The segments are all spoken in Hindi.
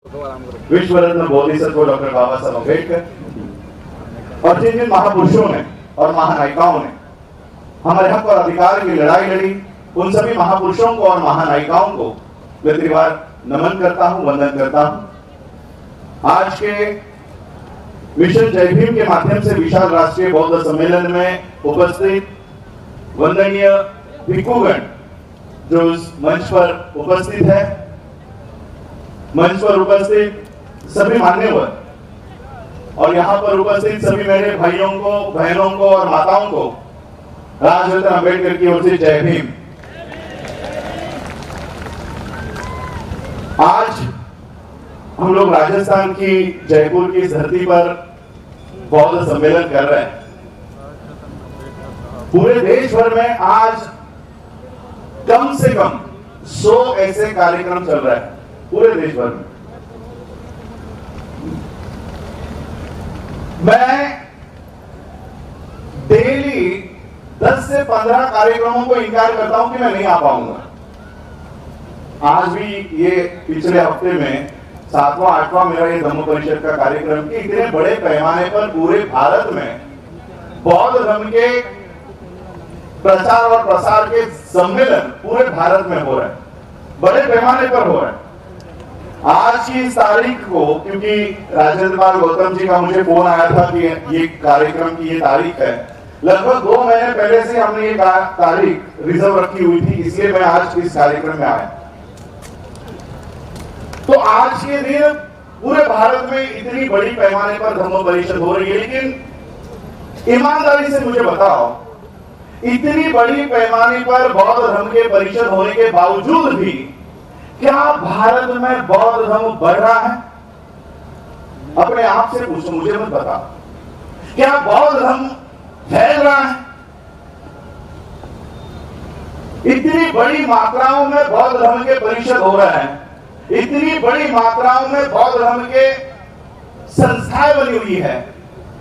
विश्व रत्न बोधिसत्व डॉक्टर बाबा साहब अम्बेडकर और जिन जिन महापुरुषों ने और महानायिकाओं ने हमारे हक और अधिकार की लड़ाई लड़ी, उन सभी महापुरुषों को और महानायिकाओं को मैं त्रिवार नमन करता हूं, वंदन करता हूं। आज के मिशन जय भीम के माध्यम से विशाल राष्ट्रीय बौद्ध सम्मेलन में उपस्थित वंदनीय भिक्षुगण जो इस मंच पर उपस्थित है, मंच पर उपस्थित सभी मान्यवर और यहाँ पर उपस्थित सभी मेरे भाइयों को, बहनों को और माताओं को राजरत्न अम्बेडकर की ओर से जय भीम। आज हम लोग राजस्थान की जयपुर की धरती पर बौद्ध सम्मेलन कर रहे हैं। पूरे देश भर में आज कम से कम 100 ऐसे कार्यक्रम चल रहे हैं पूरे देश भर में। मैं डेली 10 से 15 कार्यक्रमों को इनकार करता हूं कि मैं नहीं आ पाऊंगा। आज भी ये पिछले हफ्ते में 7वां 8वां मेरा ये धम्म परिषद का कार्यक्रम कि इतने बड़े पैमाने पर पूरे भारत में बौद्ध धर्म के प्रचार और प्रसार के सम्मेलन पूरे भारत में हो रहे हैं, बड़े पैमाने पर हो रहे हैं। आज की इस तारीख को, क्योंकि राजेंद्र पाल गौतम जी का मुझे फोन आया था कि ये कार्यक्रम की ये तारीख है, लगभग 2 महीने पहले से हमने ये तारीख रिजर्व रखी हुई थी, इसलिए मैं आज इस कार्यक्रम में आया। तो आज के दिन पूरे भारत में इतनी बड़ी पैमाने पर धम्म परिषद हो रही है, लेकिन ईमानदारी से मुझे बताओ, इतनी बड़ी पैमाने पर बौद्ध धर्म के परिषद होने के बावजूद भी क्या भारत में बौद्ध धर्म बढ़ रहा है? अपने आप से पूछो, मुझे मत बताओ। क्या बौद्ध धर्म फैल रहा है? इतनी बड़ी मात्राओं में बौद्ध धर्म के परिषद हो रहे हैं, इतनी बड़ी मात्राओं में बौद्ध धर्म के संस्थाएं बनी हुई है,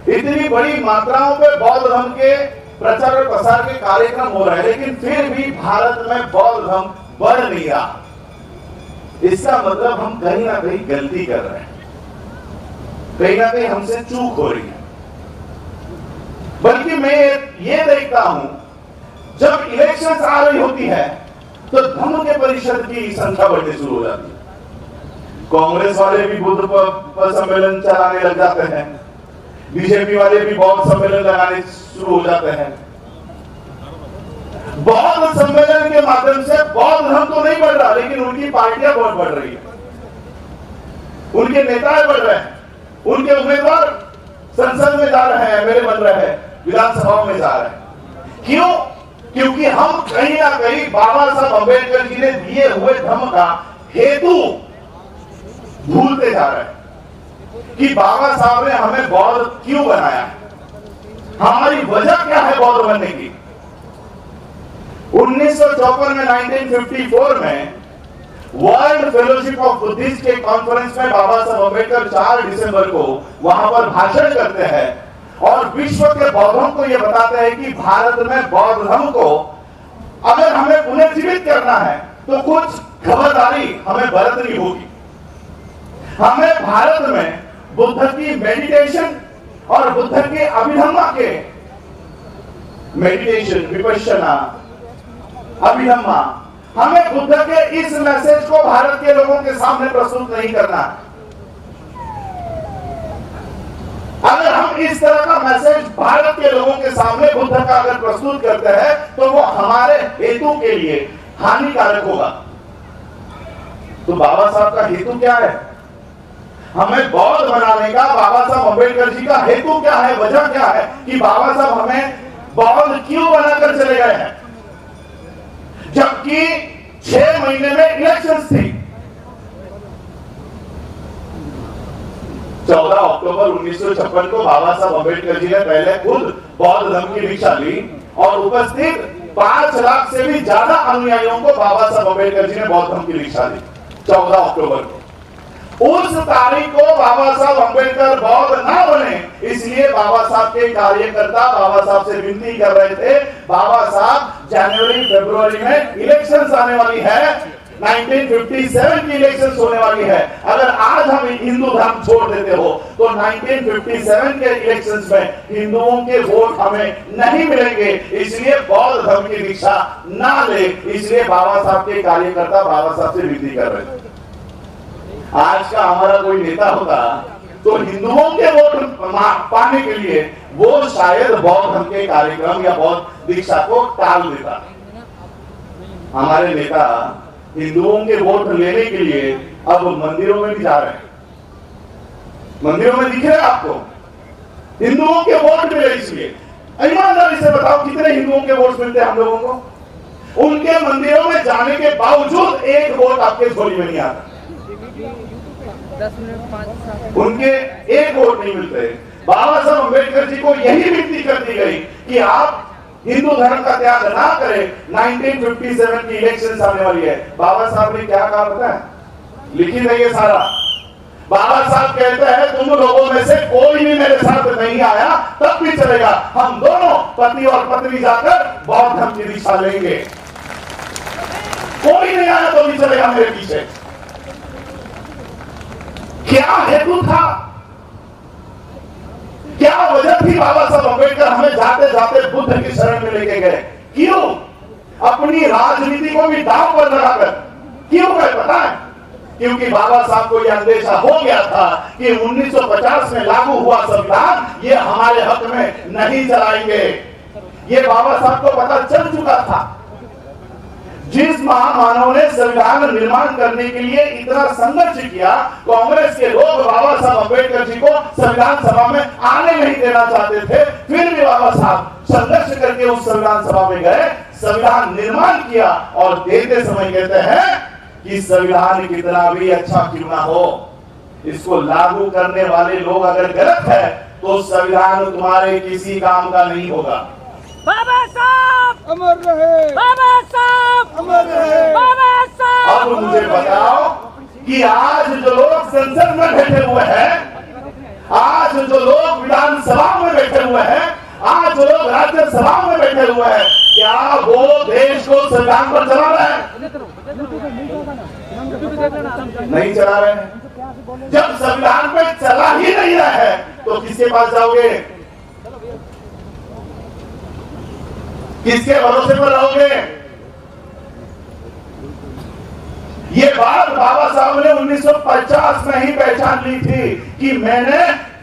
इतनी बड़ी मात्राओं में बौद्ध धर्म के प्रचार और प्रसार के कार्यक्रम हो रहे हैं, लेकिन फिर भी भारत में बौद्ध धर्म बढ़ नहीं रहा। इसका मतलब हम कहीं ना कहीं गलती कर रहे हैं, कहीं ना कहीं हमसे चूक हो रही है। बल्कि मैं ये देखता हूं, जब इलेक्शंस आ रही होती है तो धम्म के परिषद की संख्या बढ़नी शुरू हो जाती है। कांग्रेस वाले भी बुद्ध पर सम्मेलन चलाने लग जाते हैं, बीजेपी वाले भी बौद्ध सम्मेलन लगाने शुरू हो जाते हैं। बौद्ध सम्मेलन के माध्यम से बौद्ध धर्म तो नहीं बढ़ रहा, लेकिन उनकी पार्टियां बहुत बढ़ रही है, उनके नेता बढ़ रहे हैं, उनके उम्मीदवार संसद में जा रहे हैं, एमएलए बन रहे हैं, विधानसभाओं में जा रहे हैं। क्यों? क्योंकि हम कहीं ना कहीं बाबा साहब अम्बेडकर जी ने दिए हुए धर्म का हेतु भूलते जा रहे हैं कि बाबा साहब ने हमें बौद्ध क्यों बनाया, हमारी वजह क्या है बौद्ध बनने की। 1954 में 1954 में वर्ल्ड फेलोशिप ऑफ बुद्धिस्ट के कॉन्फ्रेंस में बाबा साहब अम्बेडकर 4 दिसंबर को वहां पर भाषण करते हैं और विश्व के बौद्धों को यह बताते हैं कि भारत में बौद्ध धर्म को अगर हमें पुनर्जीवित करना है तो कुछ खबरदारी हमें बरतनी होगी। हमें भारत में बुद्ध की मेडिटेशन और बुद्ध के अभिधम्मा के मेडिटेशन, विपश्यना, अभिधम्मा, हमें बुद्ध के इस मैसेज को भारत के लोगों के सामने प्रस्तुत नहीं करना। अगर हम इस तरह का मैसेज भारत के लोगों के सामने बुद्ध का अगर प्रस्तुत करते हैं तो वो हमारे हेतु के लिए हानिकारक होगा। तो बाबा साहब का हेतु क्या है? हमें बौद्ध बनाने का बाबा साहब अम्बेडकर जी का हेतु क्या है, वजह क्या है कि बाबा साहब हमें बौद्ध क्यों बनाकर चले गए हैं, जबकि 6 महीने में इलेक्शंस थी। 14 अक्टूबर 1956 को बाबा साहब अम्बेडकर जी ने पहले खुद बौद्ध धर्म की दीक्षा ली और उपस्थित 5 लाख से भी ज्यादा अनुयायियों को बाबा साहब अम्बेडकर जी ने बौद्ध धर्म की दीक्षा दी 14 अक्टूबर को। उस तारीख को बाबा साहब अम्बेडकर बौद्ध ना बने, इसलिए बाबा साहब के कार्यकर्ता बाबा साहब से विनती कर रहे थे, बाबा साहब जनवरी फरवरी में इलेक्शंस आने वाली है, 1957 की इलेक्शन होने वाली है। अगर आज हम हिंदू धर्म छोड़ देते हो तो 1957 के इलेक्शंस में हिंदुओं के वोट हमें नहीं मिलेंगे। इसलिए बौद्ध धर्म की दीक्षा ना ले, इसलिए बाबा साहब के कार्यकर्ता बाबा साहब से विनती कर रहे थे। आज का हमारा कोई नेता होता तो हिंदुओं के वोट पाने के लिए वो शायद बौद्ध धर्म के कार्यक्रम या बौद्ध दीक्षा को टाल देता। हमारे नेता हिंदुओं के वोट लेने के लिए अब मंदिरों में भी जा रहे हैं। मंदिरों में दिख रहे हैं आपको हिंदुओं के वोट मिले। इसलिए ईमानदारी से बताओ कितने हिंदुओं के वोट मिलते हैं हम लोगों को? उनके मंदिरों में जाने के बावजूद एक वोट आपके झोली में नहीं आता। 10 मिनट 5 उनके एक वोट नहीं मिलते। बाबा साहब अम्बेडकर जी को यही विनती कर दी गई कि आप हिंदू धर्म का त्याग ना करें। 1957 की इलेक्शन आने वाली है। बाबा साहब ने क्या कहा पता है? लिखित है ये सारा। बाबा साहब कहते हैं तुम लोगों में से कोई भी मेरे साथ नहीं आया तब भी चलेगा, हम दोनों पति और पत्नी जाकर बौद्ध धर्म की दीक्षा लेंगे। कोई नहीं आया तो भी चलेगा मेरे पीछे। क्या हेतु था, क्या वजह थी? बाबा साहब अम्बेडकर हमें जाते जाते बुद्ध की शरण में लेके गए। क्यों? अपनी राजनीति को भी दांव पर लगाकर। क्यों गए पता है? क्योंकि बाबा साहब को यह अंदेशा हो गया था कि 1950 में लागू हुआ संविधान ये हमारे हक में नहीं चलाएंगे। ये बाबा साहब को पता चल चुका था। जिस महामानव ने संविधान निर्माण करने के लिए इतना संघर्ष किया, कांग्रेस के लोग बाबा साहब अम्बेडकर जी को संविधान सभा में आने नहीं देना चाहते थे, फिर भी बाबा साहब संघर्ष करके उस संविधान सभा में गए, संविधान निर्माण किया और देते समय कहते हैं कि संविधान कितना भी अच्छा क्यों ना हो, इसको लागू करने वाले लोग अगर गलत है तो संविधान तुम्हारे किसी काम का नहीं होगा। बाबा साहब अमर रहे, बाबा साहब अमर रहे। बाबा साहब। अब मुझे बताओ कि आज जो लोग संसद में बैठे हुए हैं, आज जो लोग विधानसभा में बैठे हुए हैं, आज जो लोग राज्यसभा में बैठे हुए हैं, क्या वो देश को संविधान पर चला रहे हैं? नहीं चला रहे हैं। जब संविधान पे चला ही नहीं रहा है तो किसके पास जाओगे? किसके भरोसे पर रहोगे? ये बात बाबा साहब ने 1950 में ही पहचान ली थी कि मैंने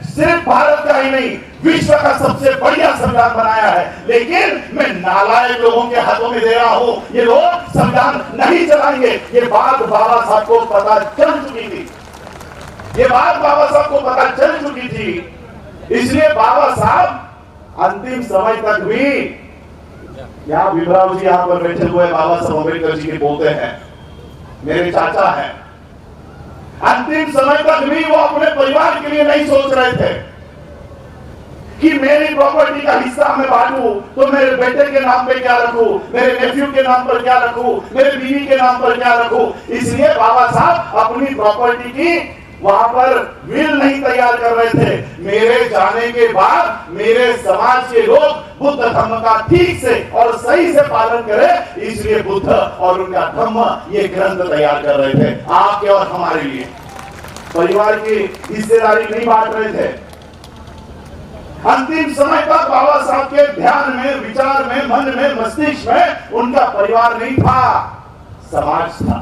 सिर्फ भारत का ही नहीं विश्व का सबसे बढ़िया संविधान बनाया है, लेकिन मैं नालायक लोगों के हाथों में दे रहा हूं, ये लोग संविधान नहीं चलाएंगे। ये बात बाबा साहब को पता चल चुकी थी। ये बात बाबा साहब को पता चल चुकी थी। इसलिए बाबा साहब अंतिम समय तक भी, यहाँ भीमराव जी यहाँ पर बैठे हुए बाबा साहब अम्बेडकर जी के पोते हैं, मेरे चाचा हैं, अंतिम समय तक भी वो अपने परिवार के लिए नहीं सोच रहे थे कि मेरी प्रॉपर्टी का हिस्सा मैं बांटूं तो मेरे बेटे के नाम पे क्या रखूं, मेरे नेफ्यू के नाम पर क्या रखूं, मेरे बीवी के नाम पर क्या रखूं। इसलिए बाबा साहब अपनी प्रॉपर्टी की वहां पर विल नहीं तैयार कर रहे थे। मेरे जाने के बाद मेरे समाज के लोग बुद्ध धर्म का ठीक से और सही से पालन करें, इसलिए बुद्ध और उनका धर्म ये ग्रंथ तैयार कर रहे थे आपके और हमारे लिए। परिवार की हिस्सेदारी नहीं बांट रहे थे। अंतिम समय तक बाबा साहब के ध्यान में, विचार में, मन में, मस्तिष्क में उनका परिवार नहीं था, समाज था।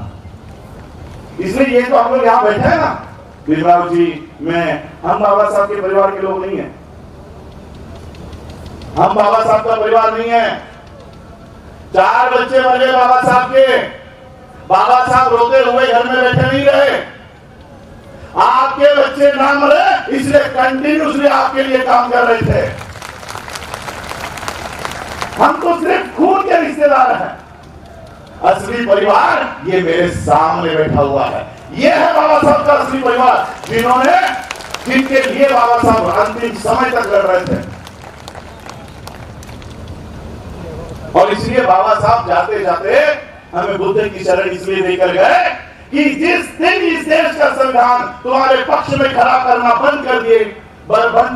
इसलिए ये तो हम लोग यहाँ बैठे हैं ना, भीमराव जी, मैं, हम बाबा साहब के परिवार के लोग नहीं हैं। हम बाबा साहब का परिवार नहीं है। 4 बच्चे मर गए बाबा साहब के। बाबा साहब रोते हुए घर में बैठे नहीं रहे। आपके बच्चे ना मरे इसलिए कंटिन्यूसली आपके लिए काम कर रहे थे। हम तो सिर्फ खून के रिश्तेदार हैं। असली परिवार ये मेरे सामने बैठा हुआ है। ये है बाबा साहब का असली परिवार, जिनके लिए बाबा साहब अंतिम समय तक लड़ रहे थे। और इसलिए बाबा साहब जाते जाते हमें बुद्ध की शरण इसलिए देकर गए कि जिस दिन इस देश का संविधान तुम्हारे पक्ष में खड़ा करना बंद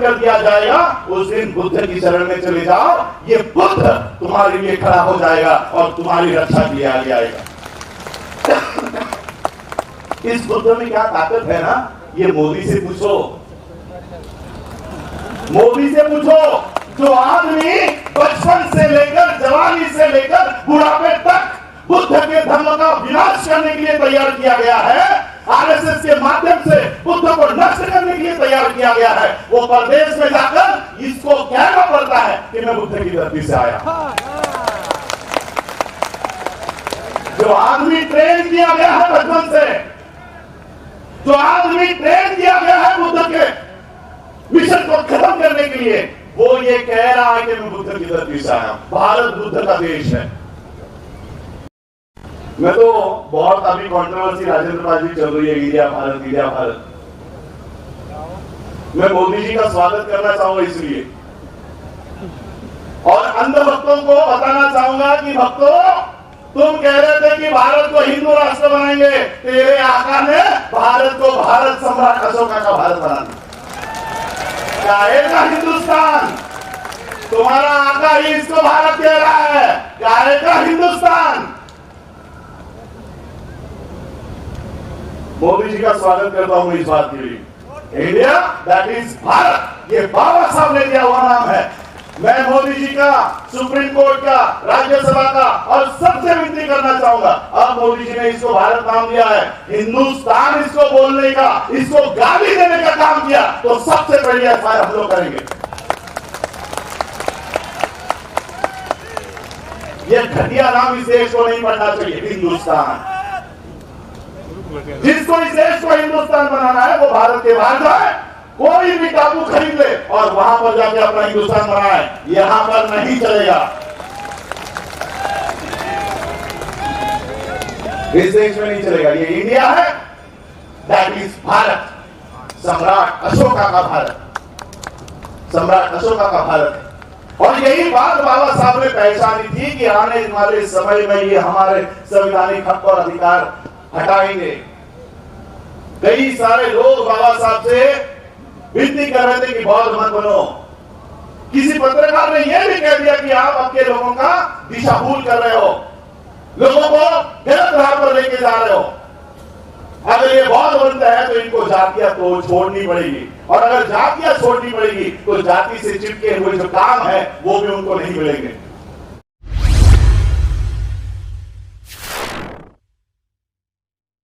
कर दिया जाएगा, उस दिन बुद्ध की शरण में चले जाओ। ये बुद्ध तुम्हारे लिए खड़ा हो जाएगा और तुम्हारी रक्षा के लिए आगे आएगा। इस बुद्ध में क्या ताकत है ना, ये मोदी से पूछो, मोदी से पूछो। जो आदमी बचपन से लेकर जवानी से लेकर बुढ़ापे तक बुद्ध के धर्म का विनाश करने के लिए तैयार किया गया है, आरएसएस के माध्यम से बुद्ध को नष्ट करने के लिए तैयार किया गया है, वो प्रदेश में जाकर इसको कहना पड़ता है कि मैं बुद्ध की धरती से आया। जो आदमी ट्रेन किया गया है बचपन से, जो आदमी ट्रेन किया गया है बुद्ध के मिशन को खत्म करने के लिए, वो ये कह रहा है कि मैं बुद्ध की धरती से आया। भारत बुद्ध का देश है। मैं तो बहुत अभी कंट्रोवर्सी राजेंद्र पाल जी चल रही है, इंडिया भारत इंडिया भारत। मैं मोदी जी का स्वागत करना चाहूंगा इसलिए, और अंध भक्तों को बताना चाहूंगा कि भक्तों, तुम कह रहे थे कि भारत को हिंदू राष्ट्र बनाएंगे, तेरे आका ने भारत को भारत सम्राट अशोका का भारत बना दिया। कहेगा हिंदुस्तान, तुम्हारा आका ही इसको भारत कह रहा है, कहेगा हिंदुस्तान। मोदी जी का स्वागत करता हूं इस बात के लिए। इंडिया दैट इज भारत, ये बाबा साहब ने दिया हुआ नाम है। मैं मोदी जी का, सुप्रीम कोर्ट का, राज्यसभा का और सबसे विनती करना चाहूंगा, अब मोदी जी ने इसको भारत नाम दिया है, हिंदुस्तान इसको बोलने का, इसको गाली देने का काम किया तो सबसे पहले एफआईआर हम लोग करेंगे। ये घटिया नाम इस देश को नहीं पढ़ना चाहिए, हिंदुस्तान। जिसको इस देश को हिंदुस्तान बनाना है वो भारत के बाहर जाए, कोई भी टापू खरीद ले और वहां पर जाके अपना हिंदुस्तान बनाए, यहां पर नहीं चलेगा। इस देश में नहीं चलेगा। ये इंडिया है, दैट इज भारत, सम्राट अशोका का भारत, सम्राट अशोका का भारत। और यही बात बाबा साहब ने पहचानी थी कि आने वाले समय में ये हमारे संवैधानिक हक और अधिकार हटाएंगे। कई सारे लोग बाबा साहब से विनती कर रहे थे कि बौद्ध मत बनो। किसी पत्रकार ने यह भी कह दिया कि आप आपके लोगों का दिशा भूल कर रहे हो, लोगों को गलत राह पर लेके जा रहे हो। अगर ये बौद्ध बनता है तो इनको जातियां तो छोड़नी पड़ेगी, और अगर जातियां छोड़नी पड़ेगी तो जाति से चिपके हुए जो काम है वो भी उनको नहीं मिलेंगे।